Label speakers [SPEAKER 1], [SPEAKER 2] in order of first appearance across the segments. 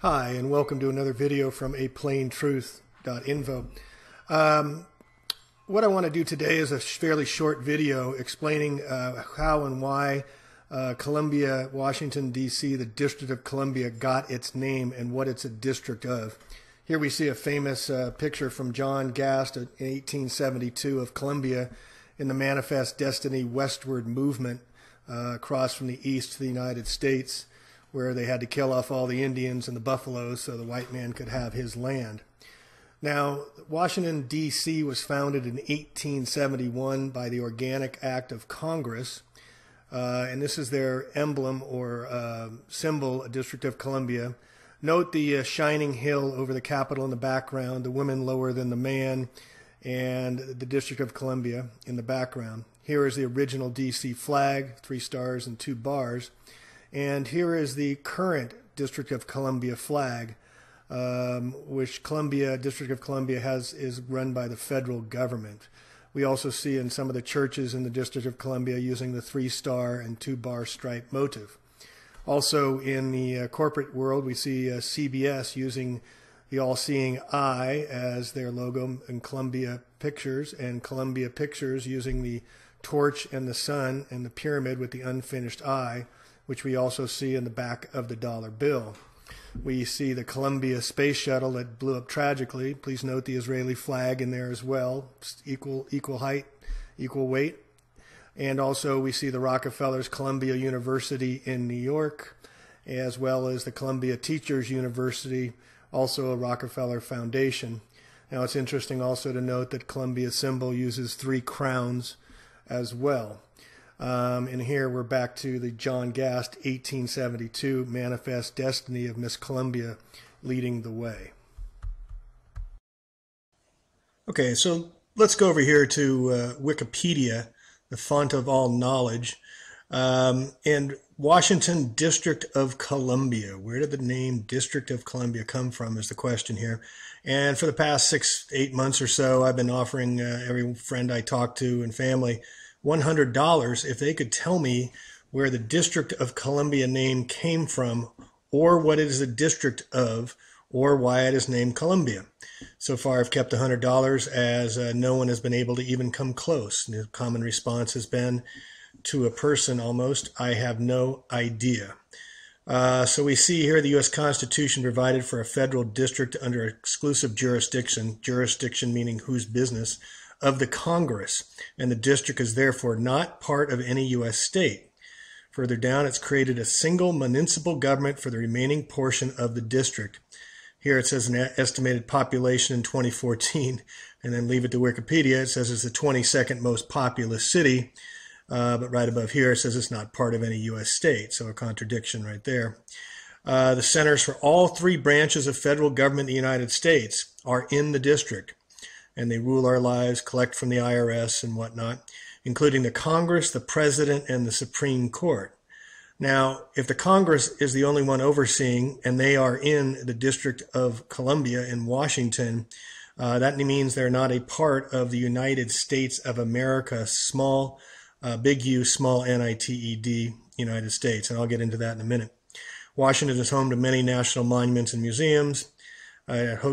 [SPEAKER 1] Hi, and welcome to another video from aplaintruth.info. What I want to do today is a fairly short video explaining how and why Columbia, Washington, D.C., the District of Columbia, got its name and what it's a district of. Here we see a famous picture from John Gast in 1872 of Columbia in the Manifest Destiny westward movement across from the east to the United States, where they had to kill off all the Indians and the buffaloes so the white man could have his land. Now, Washington, D.C. was founded in 1871 by the Organic Act of Congress, and this is their emblem or symbol, District of Columbia. Note the shining hill over the Capitol in the background, the woman lower than the man, and the District of Columbia in the background. Here is the original D.C. flag, 3 stars and 2 bars. And here is the current District of Columbia flag, which District of Columbia is run by the federal government. We also see in some of the churches in the District of Columbia using the 3-star and 2-bar stripe motif. Also in the corporate world, we see CBS using the all-seeing eye as their logo, and Columbia Pictures, and Columbia Pictures using the torch and the sun and the pyramid with the unfinished eye, which we also see in the back of the dollar bill. We see the Columbia space shuttle that blew up tragically. Please note the Israeli flag in there as well, equal height, equal weight. And also we see the Rockefellers Columbia University in New York, as well as the Columbia Teachers University, also a Rockefeller Foundation. Now it's interesting also to note that Columbia's symbol uses 3 crowns as well. And here we're back to the John Gast 1872 Manifest Destiny of Miss Columbia leading the way. Okay, so let's go over here to Wikipedia, the font of all knowledge. And Washington, District of Columbia. Where did the name District of Columbia come from is the question here. And for the past 6-8 months or so, I've been offering every friend I talk to and family $100 if they could tell me where the District of Columbia name came from, or what it is a district of, or why it is named Columbia. So far I've kept $100 as no one has been able to even come close. The common response has been, to a person almost, I have no idea. So we see here the U.S. Constitution provided for a federal district under exclusive jurisdiction meaning whose business, of the Congress, and the district is therefore not part of any U.S. state. Further down, it's created a single municipal government for the remaining portion of the district. Here it says an estimated population in 2014, and then leave it to Wikipedia. It says it's the 22nd most populous city, but right above here it says it's not part of any U.S. state, so a contradiction right there. The centers for all 3 branches of federal government in the United States are in the district, and they rule our lives, collect from the IRS and whatnot, including the Congress, the President, and the Supreme Court. Now, if the Congress is the only one overseeing, and they are in the District of Columbia in Washington, that means they're not a part of the United States of America, small, big U, small N-I-T-E-D, United States, and I'll get into that in a minute. Washington is home to many national monuments and museums.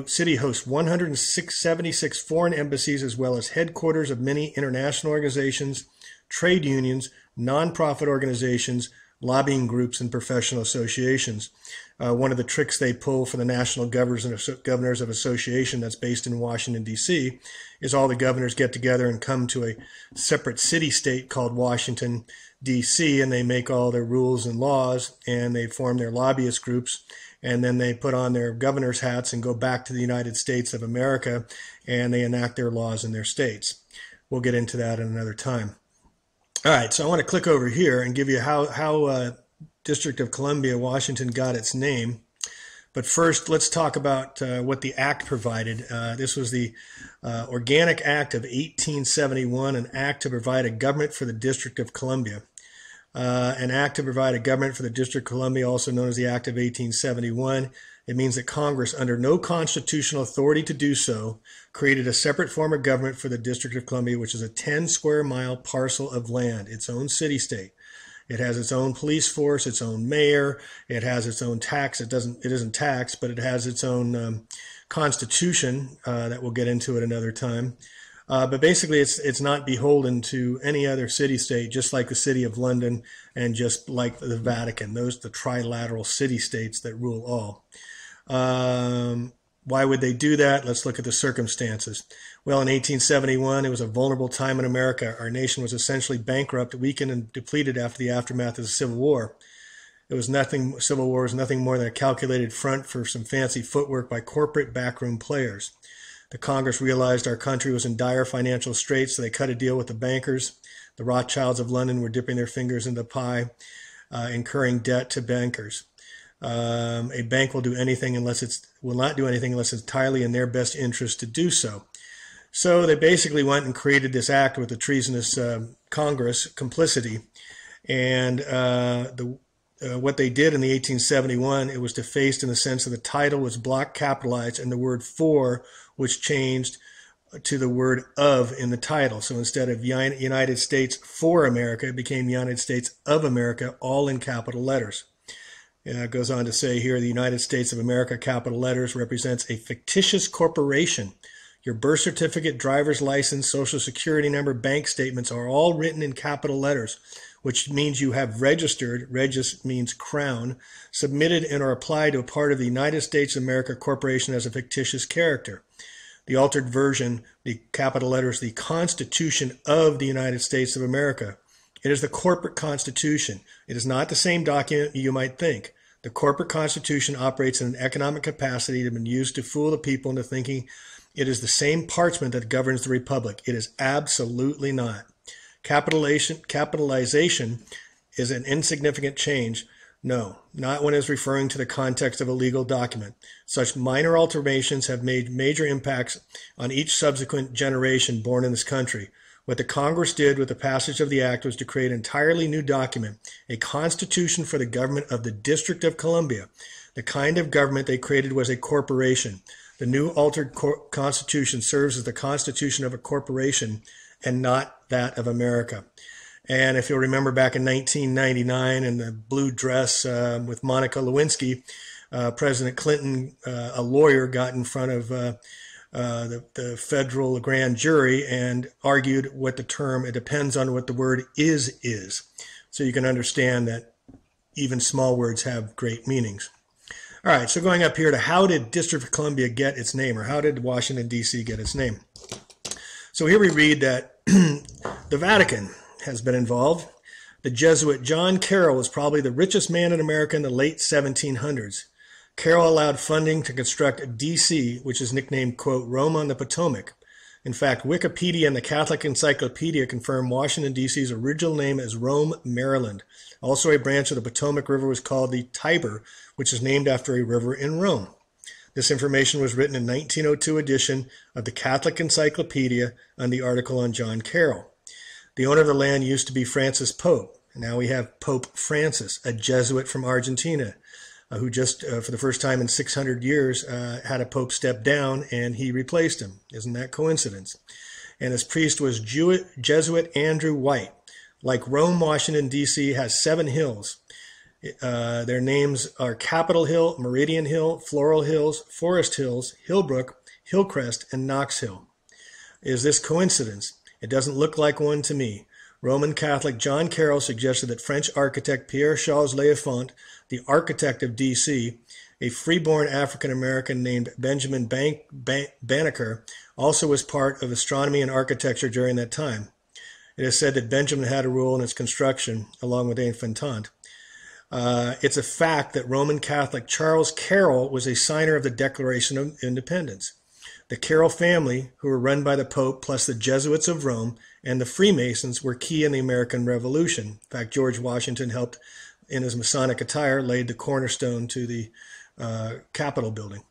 [SPEAKER 1] City hosts 176 foreign embassies, as well as headquarters of many international organizations, trade unions, nonprofit organizations, lobbying groups, and professional associations. One of the tricks they pull for the National Governors of Association that's based in Washington, D.C., is all the governors get together and come to a separate city-state called Washington, D.C., and they make all their rules and laws, and they form their lobbyist groups, and then they put on their governor's hats and go back to the United States of America, and they enact their laws in their states. We'll get into that in another time. All right, so I want to click over here and give you how District of Columbia, Washington got its name. But first, let's talk about what the Act provided. This was the Organic Act of 1871, an act to provide a government for the District of Columbia. An act to provide a government for the District of Columbia, also known as the Act of 1871. It means that Congress, under no constitutional authority to do so, created a separate form of government for the District of Columbia, which is a 10 square mile parcel of land, its own city-state. It has its own police force, its own mayor. It has its own tax. It isn't taxed, but it has its own constitution that we'll get into at another time. But basically, it's not beholden to any other city-state, just like the City of London and just like the Vatican. Those are the trilateral city-states that rule all. Why would they do that? Let's look at the circumstances. Well, in 1871, it was a vulnerable time in America. Our nation was essentially bankrupt, weakened, and depleted after the aftermath of the Civil War. Civil War was nothing more than a calculated front for some fancy footwork by corporate backroom players. The Congress realized our country was in dire financial straits, so they cut a deal with the bankers. The Rothschilds of London were dipping their fingers in the pie, incurring debt to bankers. A bank will not do anything unless it's entirely in their best interest to do so. So they basically went and created this act with the treasonous Congress complicity, and what they did in the 1871, it was defaced in the sense that the title was block capitalized and the word for was changed to the word of in the title. So instead of United States for America, it became United States of America, all in capital letters. It goes on to say here, the United States of America, capital letters, represents a fictitious corporation. Your birth certificate, driver's license, social security number, bank statements are all written in capital letters, which means you have registered, regis means crown, submitted and or applied to a part of the United States of America Corporation as a fictitious character. The altered version, the capital letters, the Constitution of the United States of America. It is the corporate constitution. It is not the same document you might think. The corporate constitution operates in an economic capacity that has been used to fool the people into thinking it is the same parchment that governs the republic. It is absolutely not. Capitalization is an insignificant change. No, not when it's referring to the context of a legal document. Such minor alterations have made major impacts on each subsequent generation born in this country. What the Congress did with the passage of the act was to create an entirely new document, a constitution for the government of the District of Columbia. The kind of government they created was a corporation. The new altered constitution serves as the constitution of a corporation and not that of America. And if you'll remember back in 1999 in the blue dress with Monica Lewinsky, President Clinton, a lawyer, got in front of the federal grand jury and argued what the term, it depends on what the word is. So you can understand that even small words have great meanings. All right, so going up here to how did District of Columbia get its name, or how did Washington, D.C. get its name? So here we read that the Vatican has been involved. The Jesuit John Carroll was probably the richest man in America in the late 1700s. Carroll allowed funding to construct D.C., which is nicknamed, quote, Rome on the Potomac. In fact, Wikipedia and the Catholic Encyclopedia confirm Washington, D.C.'s original name as Rome, Maryland. Also, a branch of the Potomac River was called the Tiber, which is named after a river in Rome. This information was written in 1902 edition of the Catholic Encyclopedia on the article on John Carroll. The owner of the land used to be Francis Pope. And now we have Pope Francis, a Jesuit from Argentina, who just, for the first time in 600 years, had a pope step down, and he replaced him. Isn't that coincidence? And his priest was Jesuit Andrew White. Like Rome, Washington, D.C. has 7 hills. Their names are Capitol Hill, Meridian Hill, Floral Hills, Forest Hills, Hillbrook, Hillcrest, and Knox Hill. Is this coincidence? It doesn't look like one to me. Roman Catholic John Carroll suggested that French architect Pierre-Charles L'Enfant, the architect of D.C., a freeborn African-American named Benjamin Banneker, also was part of astronomy and architecture during that time. It is said that Benjamin had a role in its construction, along with L'Enfant. It's a fact that Roman Catholic Charles Carroll was a signer of the Declaration of Independence. The Carroll family, who were run by the Pope, plus the Jesuits of Rome, and the Freemasons were key in the American Revolution. In fact, George Washington helped, in his Masonic attire, laid the cornerstone to the Capitol building.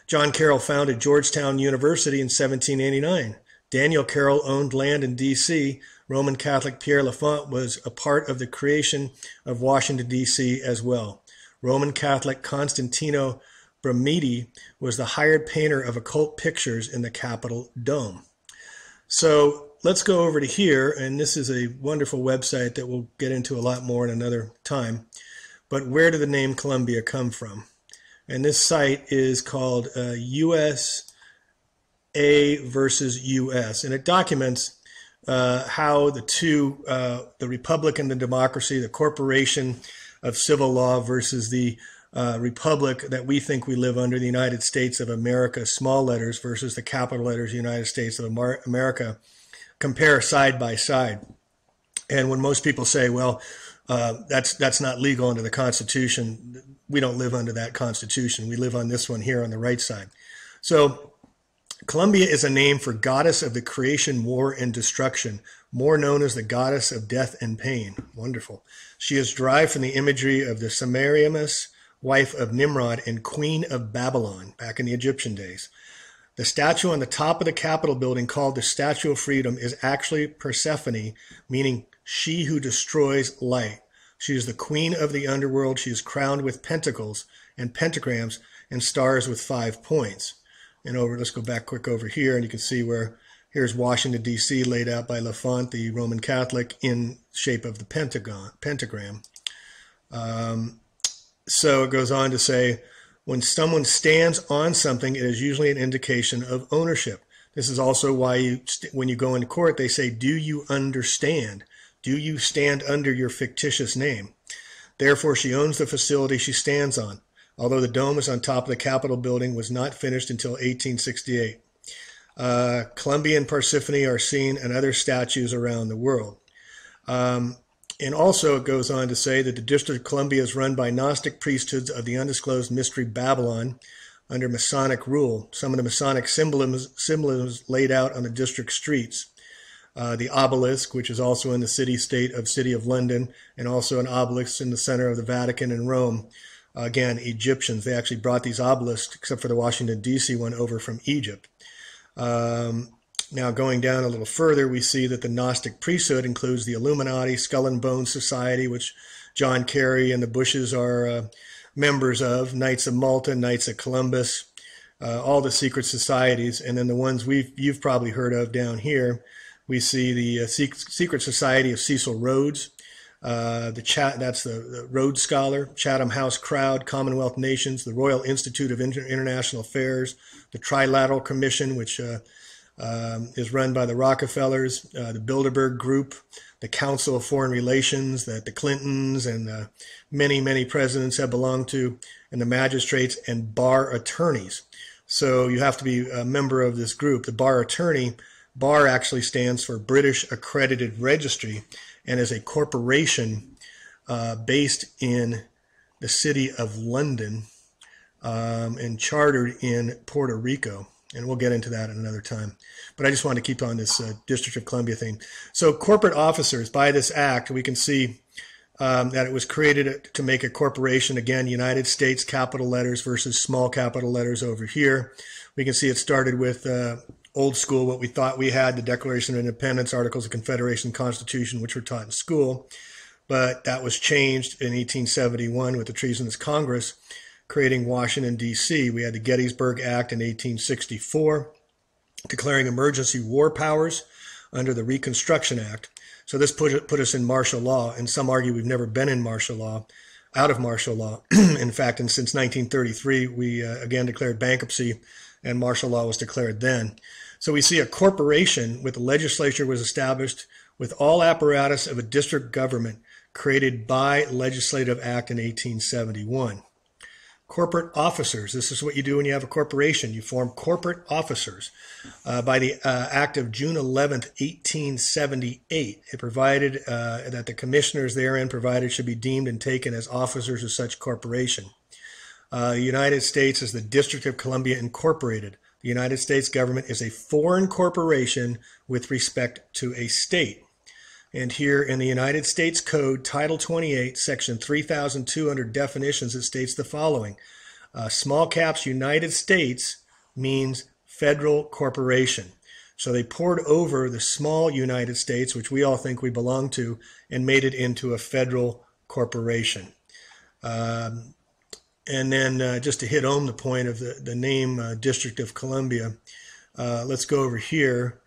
[SPEAKER 1] John Carroll founded Georgetown University in 1789. Daniel Carroll owned land in D.C. Roman Catholic Pierre L'Enfant was a part of the creation of Washington, D.C. as well. Roman Catholic Constantino Brumidi was the hired painter of occult pictures in the Capitol dome. So let's go over to here, and this is a wonderful website that we'll get into a lot more in another time. But where did the name Columbia come from? And this site is called USA versus US, and it documents how the two, the republic and the democracy, the corporation of civil law versus the republic that we think we live under, the United States of America, small letters, versus the capital letters, United States of America, compare side by side. And when most people say, well, that's not legal under the Constitution, we don't live under that Constitution. We live on this one here on the right side. So Columbia is a name for goddess of the creation, war, and destruction, more known as the goddess of death and pain. Wonderful. She is derived from the imagery of the Semiramis, wife of Nimrod and queen of Babylon, back in the Egyptian days. The statue on the top of the Capitol building, called the Statue of Freedom, is actually Persephone, meaning she who destroys light. She is the queen of the underworld. She is crowned with pentacles and pentagrams and stars with 5 points. And let's go back quick over here, and you can see where here's Washington, D.C., laid out by Lafont, the Roman Catholic, in shape of the pentagram. So it goes on to say, when someone stands on something, it is usually an indication of ownership. This is also why when you go into court, they say, do you understand? Do you stand under your fictitious name? Therefore, she owns the facility she stands on, although the dome is on top of the Capitol building was not finished until 1868. Columbia and Persephone are seen in other statues around the world. And also it goes on to say that the District of Columbia is run by Gnostic priesthoods of the undisclosed mystery Babylon under Masonic rule. Some of the Masonic symbolisms laid out on the district streets. The obelisk, which is also in the city-state of City of London, and also an obelisk in the center of the Vatican in Rome. Again, Egyptians, they actually brought these obelisks, except for the Washington, D.C. one, over from Egypt. Now, going down a little further, we see that the Gnostic priesthood includes the Illuminati, Skull and Bones Society, which John Kerry and the Bushes are members of, Knights of Malta, Knights of Columbus, all the secret societies, and then the ones you've probably heard of down here. We see the Secret Society of Cecil Rhodes, that's the Rhodes Scholar, Chatham House Crowd, Commonwealth Nations, the Royal Institute of International Affairs, the Trilateral Commission, which is run by the Rockefellers, the Bilderberg Group, the Council of Foreign Relations that the Clintons and many, many presidents have belonged to, and the magistrates and bar attorneys. So you have to be a member of this group. The bar attorney, BAR actually stands for British Accredited Registry, and is a corporation based in the city of London and chartered in Puerto Rico. And we'll get into that at another time. But I just want to keep on this District of Columbia thing. So corporate officers, by this act, we can see that it was created to make a corporation, again, United States capital letters versus small capital letters over here. We can see it started with old school, what we thought we had, the Declaration of Independence, Articles of Confederation, Constitution, which were taught in school. But that was changed in 1871 with the Treasonous Congress, creating Washington, D.C. We had the Gettysburg Act in 1864, declaring emergency war powers under the Reconstruction Act. So this put us in martial law, and some argue we've never been in martial law, out of martial law. In fact, and since 1933, we again declared bankruptcy, and martial law was declared then. So we see a corporation with the legislature was established with all apparatus of a district government created by Legislative Act in 1871. Corporate officers. This is what you do when you have a corporation. You form corporate officers. By the Act of June 11th, 1878, it provided that the commissioners therein provided should be deemed and taken as officers of such corporation. The United States is the District of Columbia Incorporated. The United States government is a foreign corporation with respect to a state. And here in the United States Code, Title 28, Section 3200 definitions, it states the following. Small caps United States means federal corporation. So they poured over the small United States, which we all think we belong to, and made it into a federal corporation. And then just to hit home the point of the name District of Columbia, let's go over here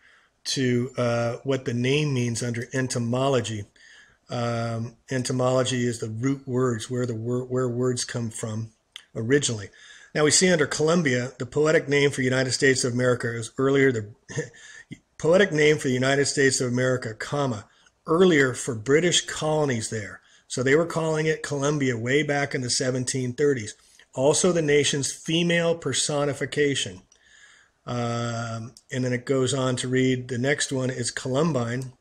[SPEAKER 1] to what the name means under etymology. Etymology is the root words, where words come from originally. Now we see under Columbia, the poetic name for the United States of America is earlier the poetic name for the United States of America, comma, earlier for British colonies there. So they were calling it Columbia way back in the 1730s. Also the nation's female personification. And then it goes on to read, the next one is Columbine.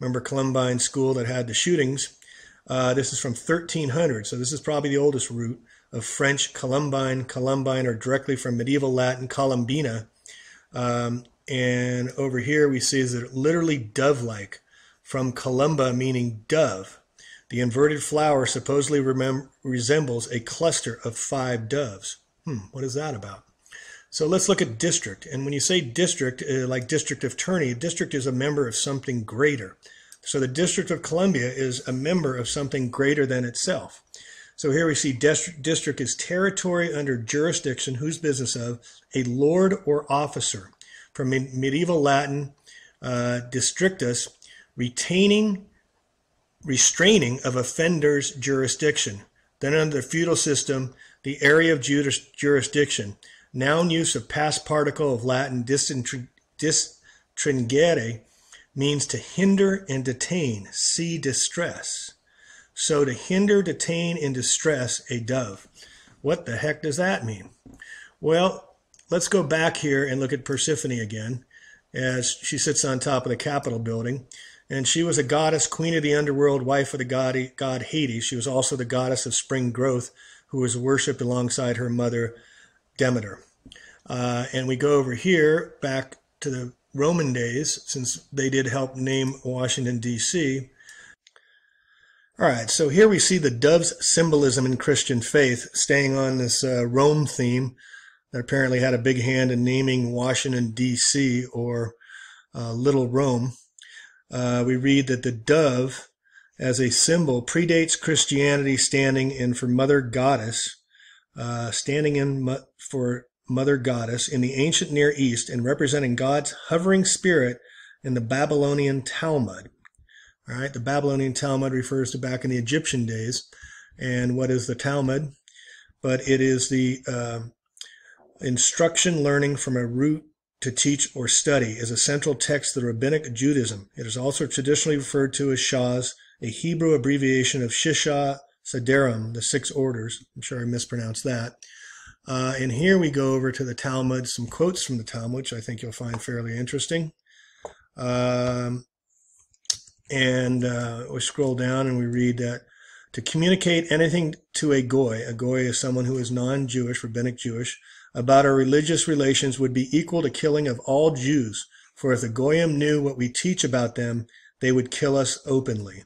[SPEAKER 1] Remember Columbine school that had the shootings? This is from 1300, so this is probably the oldest root of French Columbine. Columbine are directly from medieval Latin Columbina. And over here we see that it literally dove-like, from columba meaning dove. The inverted flower supposedly resembles a cluster of 5 doves. What is that about? So let's look at district. And when you say district, like district attorney, a district is a member of something greater. So the District of Columbia is a member of something greater than itself. So here we see district is territory under jurisdiction, whose business of, a lord or officer. From medieval Latin, districtus, restraining of offender's jurisdiction. Then under the feudal system, the area of jurisdiction. Noun use of past particle of Latin distringere means to hinder and detain. See distress. So to hinder, detain, and distress a dove. What the heck does that mean? Well, let's go back here and look at Persephone again, as she sits on top of the Capitol building. And she was a goddess, queen of the underworld, wife of the god Hades. She was also the goddess of spring growth, who was worshipped alongside her mother Demeter. And we go over here back to the Roman days, since they did help name Washington, D.C. All right, so here we see the dove's symbolism in Christian faith, staying on this Rome theme that apparently had a big hand in naming Washington, D.C., or Little Rome. We read that the dove, as a symbol, predates Christianity, standing in for Mother Goddess, for Mother Goddess in the ancient Near East, and representing God's hovering spirit in the Babylonian Talmud. All right, the Babylonian Talmud refers to back in the Egyptian days. And what is the Talmud? But it is the instruction learning from a root to teach or study, is a central text of the Rabbinic Judaism. It is also traditionally referred to as Shas, a Hebrew abbreviation of Shisha Sederim, the 6 orders. I'm sure I mispronounced that. And here we go over to the Talmud, some quotes from the Talmud, which I think you'll find fairly interesting. We scroll down and we read that to communicate anything to a goy is someone who is non-Jewish, rabbinic Jewish, about our religious relations would be equal to killing of all Jews. For if the goyim knew what we teach about them, they would kill us openly.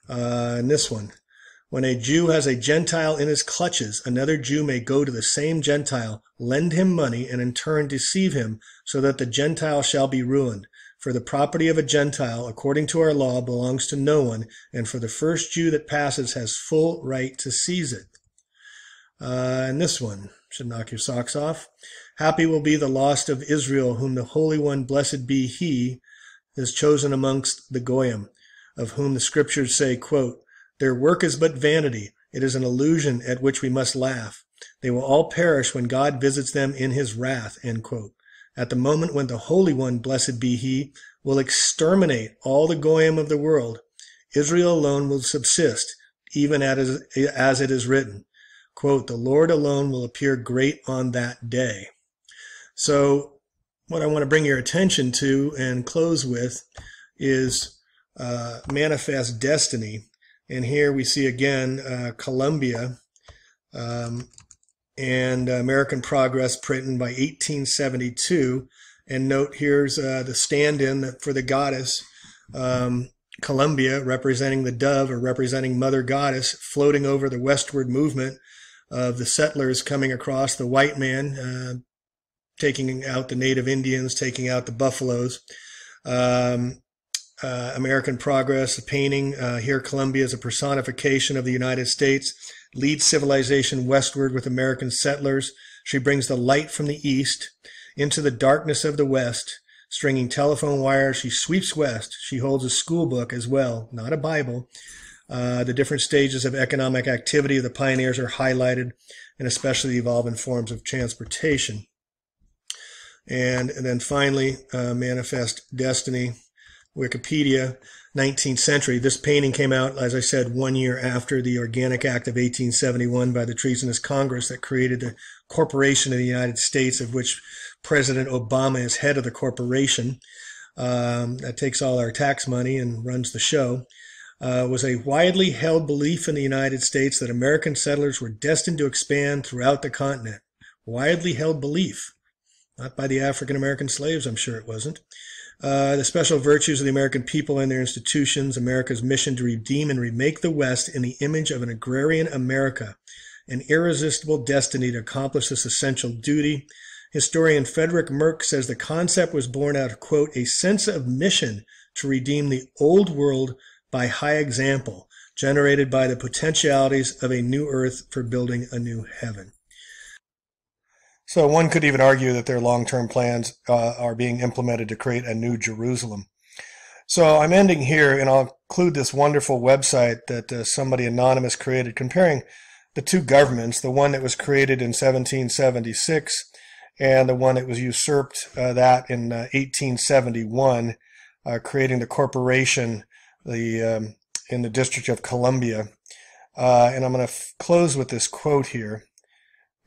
[SPEAKER 1] And this one. When a Jew has a Gentile in his clutches, another Jew may go to the same Gentile, lend him money, and in turn deceive him, so that the Gentile shall be ruined. For the property of a Gentile, according to our law, belongs to no one, and for the first Jew that passes has full right to seize it. And this one should knock your socks off. Happy will be the lost of Israel, whom the Holy One, blessed be He, is chosen amongst the Goyim, of whom the Scriptures say, quote, their work is but vanity. It is an illusion at which we must laugh. They will all perish when God visits them in His wrath, end quote. At the moment when the Holy One, blessed be He, will exterminate all the Goyim of the world, Israel alone will subsist, even as it is written. Quote, the Lord alone will appear great on that day. So what I want to bring your attention to and close with is manifest destiny. And here we see again Columbia and American Progress printed by 1872. And note here's the stand-in for the goddess, Columbia, representing the dove or representing Mother Goddess, floating over the westward movement of the settlers coming across, the white man taking out the native Indians, taking out the buffaloes. American Progress, a painting, here Columbia is a personification of the United States, leads civilization westward with American settlers. She brings the light from the east into the darkness of the west, stringing telephone wires. She sweeps west. She holds a school book as well, not a Bible. The different stages of economic activity of the pioneers are highlighted, and especially the evolving forms of transportation. And then finally, Manifest Destiny, Wikipedia, 19th century. This painting came out, as I said, 1 year after the Organic Act of 1871 by the treasonous Congress that created the Corporation of the United States, of which President Obama is head of the corporation. That takes all our tax money and runs the show. Was a widely held belief in the United States that American settlers were destined to expand throughout the continent. Widely held belief. Not by the African American slaves, I'm sure it wasn't. The special virtues of the American people and their institutions, America's mission to redeem and remake the West in the image of an agrarian America, an irresistible destiny to accomplish this essential duty. Historian Frederick Merck says the concept was born out of, quote, a sense of mission to redeem the old world by high example, generated by the potentialities of a new earth for building a new heaven. So one could even argue that their long-term plans are being implemented to create a new Jerusalem. So I'm ending here, and I'll include this wonderful website that somebody anonymous created comparing the two governments, the one that was created in 1776 and the one that was usurped that in 1871, creating the corporation in the District of Columbia. And I'm going to close with this quote here.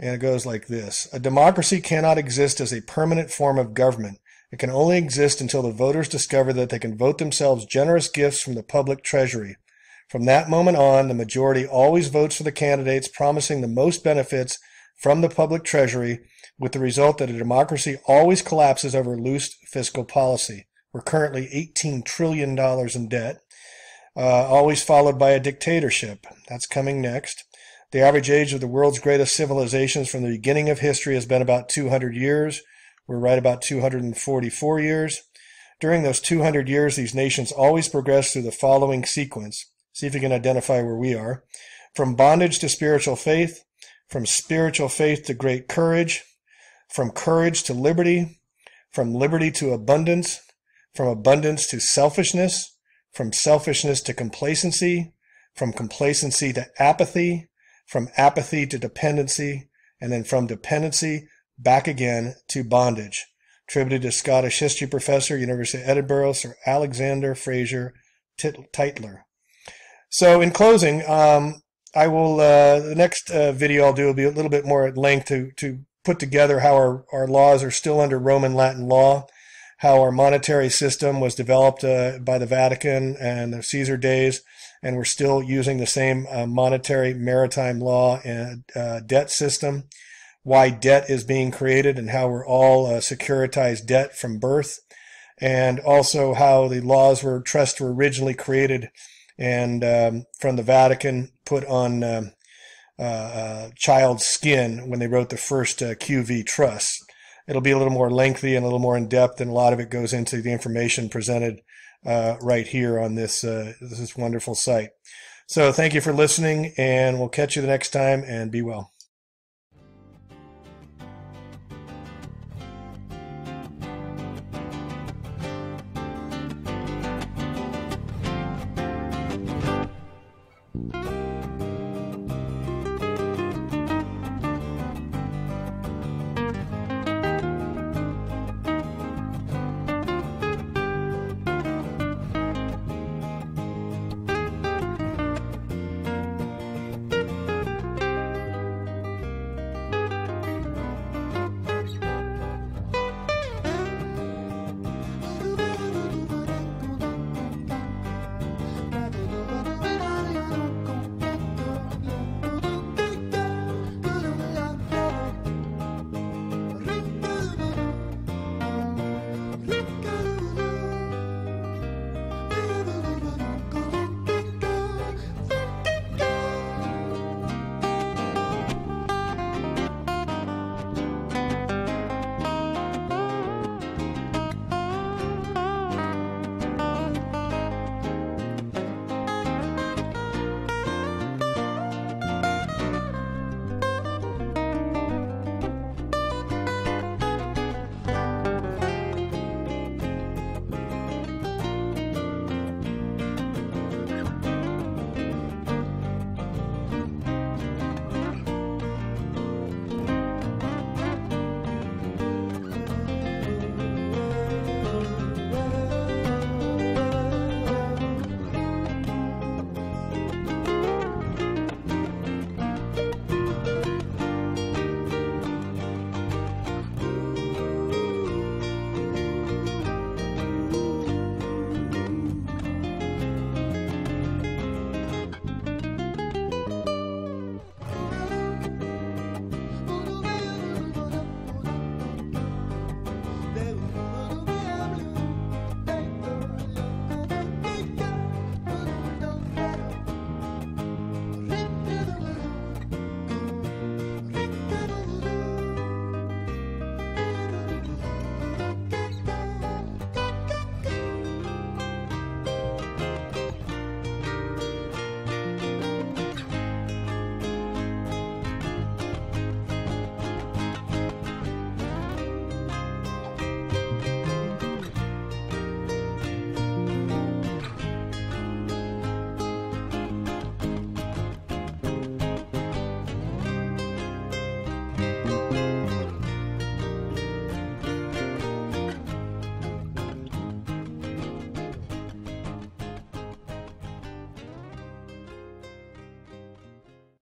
[SPEAKER 1] And it goes like this. A democracy cannot exist as a permanent form of government. It can only exist until the voters discover that they can vote themselves generous gifts from the public treasury. From that moment on, the majority always votes for the candidates promising the most benefits from the public treasury, with the result that a democracy always collapses over loose fiscal policy. We're currently $18 trillion in debt, always followed by a dictatorship. That's coming next. The average age of the world's greatest civilizations from the beginning of history has been about 200 years. We're right about 244 years. During those 200 years, these nations always progress through the following sequence. See if you can identify where we are. From bondage to spiritual faith, from spiritual faith to great courage, from courage to liberty, from liberty to abundance, from abundance to selfishness, from selfishness to complacency, from complacency to apathy, from apathy to dependency, and then from dependency back again to bondage. Attributed to Scottish history professor, University of Edinburgh, Sir Alexander Fraser Tytler. So in closing, I will, the next video I'll do will be a little bit more at length to put together how our laws are still under Roman Latin law, how our monetary system was developed by the Vatican and the Caesar days, and we're still using the same monetary maritime law and debt system, why debt is being created and how we're all securitized debt from birth, and also how the laws trusts were originally created and from the Vatican put on child's skin when they wrote the first QV trusts. It'll be a little more lengthy and a little more in depth, and a lot of it goes into the information presented right here on this wonderful site. So thank you for listening, and we'll catch you the next time, and be well.